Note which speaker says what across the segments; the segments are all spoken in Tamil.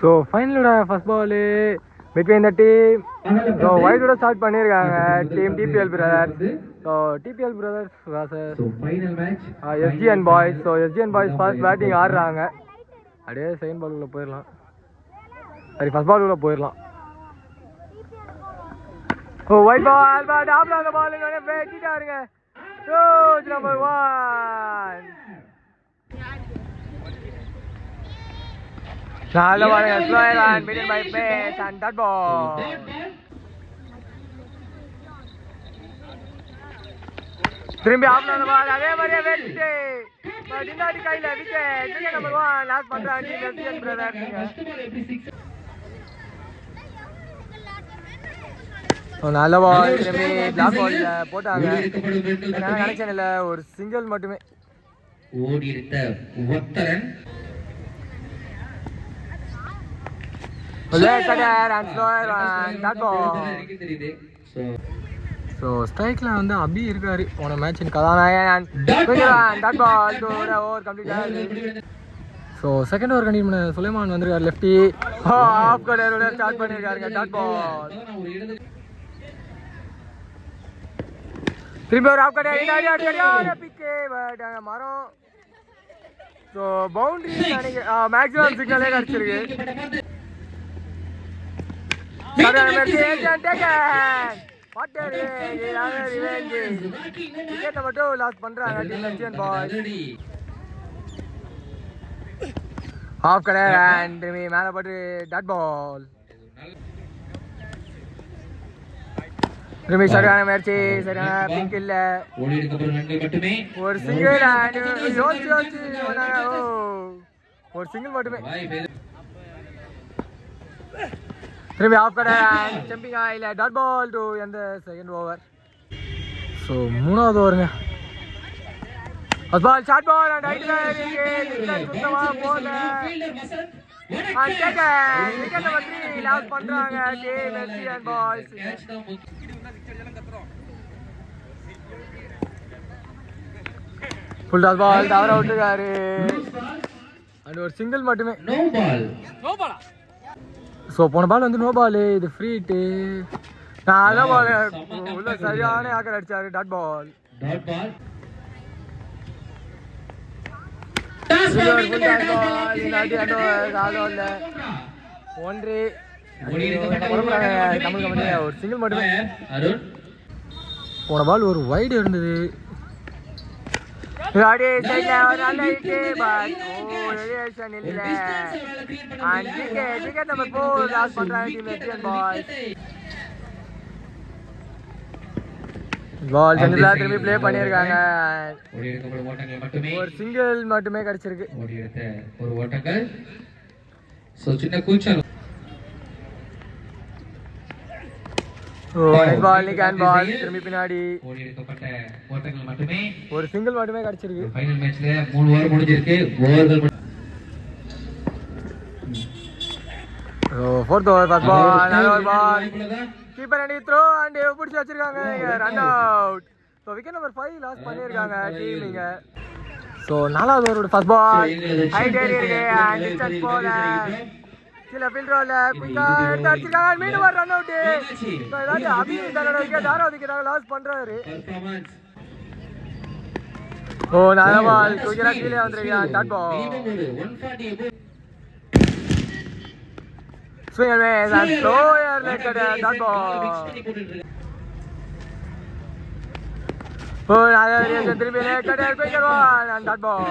Speaker 1: ஸோ ஃபைனலோட first ball between the team. So ஒயிட்டோட ஸ்டார்ட் பண்ணியிருக்காங்க team DPL brothers. So DPL brothers versus SGN boys. So SGN boys first batting ஆடுறாங்க. அப்படியே செகண்ட் பாலுக்குள்ளே போயிடலாம், சரி ஃபர்ஸ்ட் பாலுக்குள்ளே போயிடலாம். ஓ ஒயிட் பால் பட் ஆப்ல அந்த பால் வெட்டிட்டாருங்க. ரோஜ் நம்பர் 1. நல்ல பாருங்க, slower and middle by pace and dot ball. திரும்பி ஆப்ல அந்த பால் அதே மாதிரியே வெட்டி பட் இந்தாடி கையில விக்கெட். விக்கெட் நம்பர் 1 லாஸ் பண்றாங்க டீம் எஸ்ஜிஎன் பிரதர்ஸ். நல்ல பால் திரும்பி பிளாக் பால்ல போட்டாங்க. கனெக்ஷன் இல்ல, ஒரு சிங்கிள் மட்டுமே
Speaker 2: ஓடி இருந்த உத்தரன்.
Speaker 1: ஸோ ஸ்ட்ரைக்ல வந்து அபி இருக்காரு, போன மேட்சின் கதாநாயகன். Over complete. So second over continue பண்ண சுலைமான் வந்திருக்காரு, லெஃப்டி ஆஃப் கடையோட ஸ்டார்ட் பண்ணியிருக்காருங்க. டாட் பால் திரும்பி ஒரு ஆஃப் கடை பிக்கே மரம். ஸோ பவுண்டரி நினைக்கிறேன், மேக்ஸிமம் சிக்னலே கிடச்சிருக்கு. மட்டும் லாஸ் பண்றாங்க ஆஃப் கடை அண்ட் மேல போட்டு டாட் பால். சரியான முயற்சி, சரியான பிங்க் இல்ல, ஒரு சிங்கிள் ஒரு சிங்கிள் மட்டுமே. திரும்பி ஆஃப் கடை ஜம்பிங் ஆயில டாட் பால் டு எந்த செகண்ட் ஓவர். ஸோ மூணாவது ஓவருங்க. பால் ஷார்ட் பால் அண்ட் சுத்தமாக போல விக்கெட் நம்பர் 3 லாஸ் பண்றாங்க team SGN boys. Full toss ball தவற விட்டுருக்காரு அண்ட் ஒரு சிங்கிள் மட்டுமே. ஸோ போன பால் வந்து நோ பால், இது ஃப்ரீ ஹிட்டு. அதான் பால் உள்ள சரியான ஆக்கர் அடிச்சாரு. Dot ball. ஒன்று ஒரு சிங்கிள் மட்டுமே. போன பால் ஒரு வைடு இருந்தது. பால் திரும்பி பிளே பண்ணிருக்காங்க, ஒரு சிங்கிள் மட்டுமே கிடைச்சிருக்கு.
Speaker 2: ஒரு ஓட்டங்கள் சின்ன கூச்சல்.
Speaker 1: திரும்பி பின்னாடி ஒரு சிங்கிள் மட்டுமே கிடைச்சிருக்கு.
Speaker 2: ஃபைனல் மேட்ச்ல 3 ஓவர் முடிஞ்சிருக்கு. ஓவர்கள்
Speaker 1: ஃபோர்த் ஓவர் ஃபர்ஸ்ட் பால், நல்ல ஒரு ball, keeper and throw and பிடிச்சி வச்சிருக்காங்க. Run out. So wicket number 5 loss பண்ணியிருக்காங்க டீம் இங்க. ஸோ நாலாவது ஓவரோட ஃபர்ஸ்ட் பால் ஹைட் ஏறி இருக்கு அண்ட் டிஸ்டன்ஸ் போல கீழே ஃபீல்டரோல குயிக்கா எடுத்து அடிச்சிருக்காங்க. மீண்டும் ஒரு ரன் அவுட். ஸோ ஏதாவது அபி தன்னோட விக்கெட் 6வது விக்கெட்டாக லாஸ் பண்றாரு. ஓ நல்ல பால் குயிக்கா கீழே வந்துருக்காங்க. Dot ball. Swing and miss and slower like a dot ball. Oh, another variation, three like a quicker one and dot ball.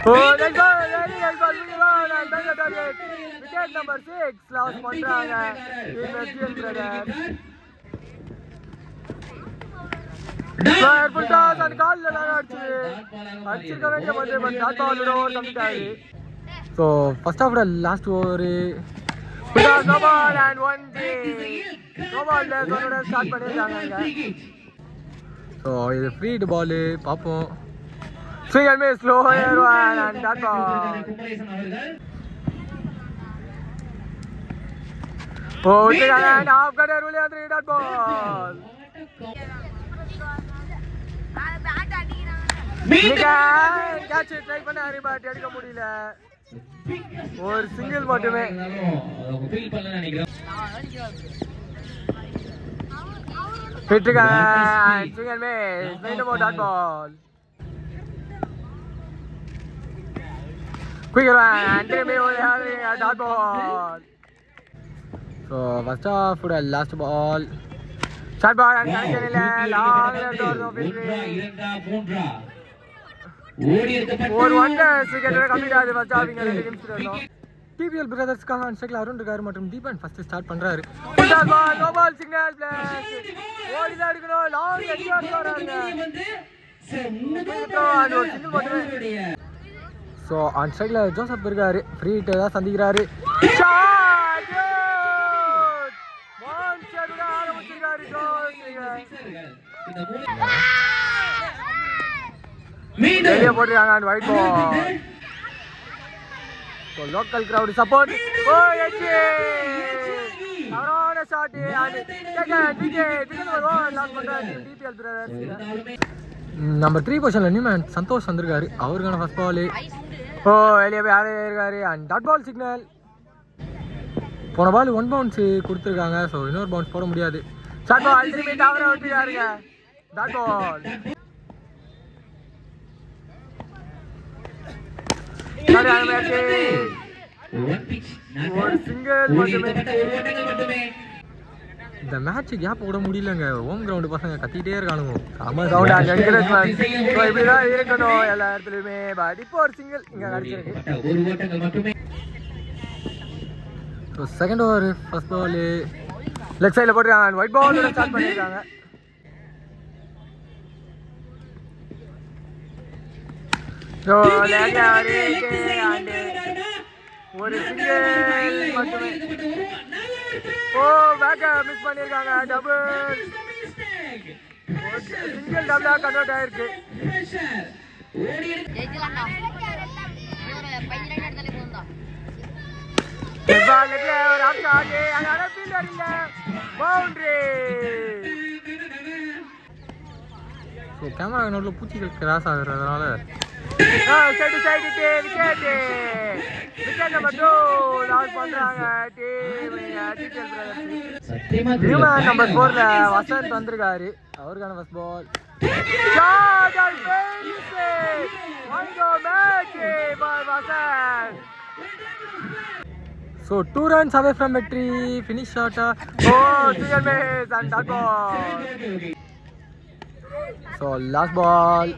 Speaker 1: Oh, next ball, very nice ball, quicker one and bang the target. Wicket number 6, lost Montranga. Team SGN brothers. Full toss and call the அடிச்சிருக்க வேண்டிய but dot ball over complete ஆகி. So first half last over no ball and 1 no ball la sonora start பண்ணிருக்காங்க. So இது free hit ball பாப்போம். Swing and miss, slow air one and that ball. Oh and half cut rule and that ball. Catch try பண்ணாரு பட் எடுக்க முடியல. ஒரு சிங்கிள் மட்டுமே.
Speaker 2: அவங்க ஃபீல் பண்ணல நினைக்கிறேன்.
Speaker 1: விட்டுருக்காங்க. Single miss. மீண்டும் ஒரு டாட் பால். Quick run. திரும்பி ஒரு dot ball. So first off last ball. Short ball and connection இல்ல. லாங் லெஃப்ட் ஓவர்
Speaker 2: மூன்றா ஓடி எடுக்கப்பட்ட
Speaker 1: ஒரு ஒண்டர் விக்கெட் கம்ப்ளீட் ஆகுது. ஃபர்ஸ்ட் ஆஃப் இங்க 2 நிமிஷம் இருந்தோம். டிபிஎல் பிரதர்ஸ்க்காக அன்ஸ்ட்ரைக்ல அருண் இருக்காரு மற்றும் தீபன் ஃபர்ஸ்ட் ஸ்டார்ட் பண்றாரு. Dot ball. No ball signal plus. ஓடி தான் எடுக்கணும். லாங் லெஃப்ட் ஓவர் வராங்க. அது ஒரு சிங்கிள் மட்டுமே. ஸோ அன்ஸ்ட்ரைக்ல ஜோசப் இருக்காரு. ஃப்ரீ ஹிட் தான் சந்திக்கிறாரு. ஷாட் மான்சர் ஆரம்பிச்சிருக்காரு. வெளியே போட்டுருக்காங்க. Wide ball. So local crowd support. ஓ எச்சி தவறான ஷாட் அண்ட் செகண்ட் விக்கெட். இதுக்கு ஒரு லாஸ் பண்றாரு டிபிஎல் பிரதர்ஸ். நம்பர் 3 பொசிஷன்ல நியூமேன் சந்தோஷ் வந்திருக்காரு. அவருக்கான ஃபர்ஸ்ட் பால். ஓ வெளியே போய் ஆளே இருக்காரு அண்ட் டாட் பால் சிக்னல். போன பால் 1 பவுன்ஸ் கொடுத்துருக்காங்க. ஸோ இன்னொரு பவுன்ஸ் போட முடியாது. ஷார்ட் பால் திரும்பி தவற விட்டுருக்காருங்க. Dot ball. ஒரு சிங்கிள் மட்டுமே. இந்த மேட்ச் கேப் விட முடியலங்க. ஹோம் கிரவுண்ட் பசங்க கத்திட்டே இருக்கானுங்க. செம சவுண்ட் அங்க என்கரேஜ்மென்ட். சோ இப்படிதான் இருக்கணும் எல்லா இடத்துலயுமே. பட் இப்போ ஒரு சிங்கிள் இங்க அடிச்சிருக்கு.
Speaker 2: ஒரு ஓட்டங்கள் மட்டுமே.
Speaker 1: So second over first ball left சைடில் போட்டுருக்காங்க. ஒயிட் பாலோட ஸ்டார்ட் பண்ணியிருக்காங்க. ஸோ ஒரு சிங்கிள் மட்டுமே. ஓ பேக்க மிஸ் பண்ணியிருக்காங்க. டபுள் சிங்கிள் டபுளாக கன்வெர்ட் ஆயிருக்கு. ஒரு ஆப்ஷன் அதனால ஃபீல்டர் இல்ல. பவுண்டரி. ஸோ கேமரா நோட்டில் பூச்சிகள் கிராஸ் ஆகுறதுனால side side wicket. Wicket number 2 loss பண்றாங்க டிபிஎல் பிரதர்ஸ். நியூமேன் நம்பர் 4ல வசந்த் வந்திருக்காரு. அவருக்கான first ball. Shot and fence. வாங்கோ match ball Vasanth. So 2 runs away from victory. Finish shot. Oh, single miss and dot ball. So last ball.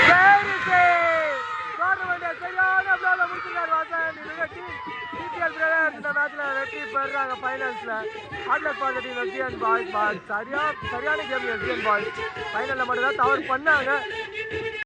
Speaker 1: Very safe. Tournament சரியான ball முடிச்சிருக்காரு வாசன். இந்த டிபிஎல் பிரதர்ஸ் இந்த மேட்ச்ல வெற்றி பெறாங்க ஃபைனல்ஸ்ல. Hard luck for the team SDN boys. சரியான கேம் எஸ்டிஎன் பாய்ஸ். ஃபைனல்ல மட்டும் தான் தவறு பண்ணாங்க.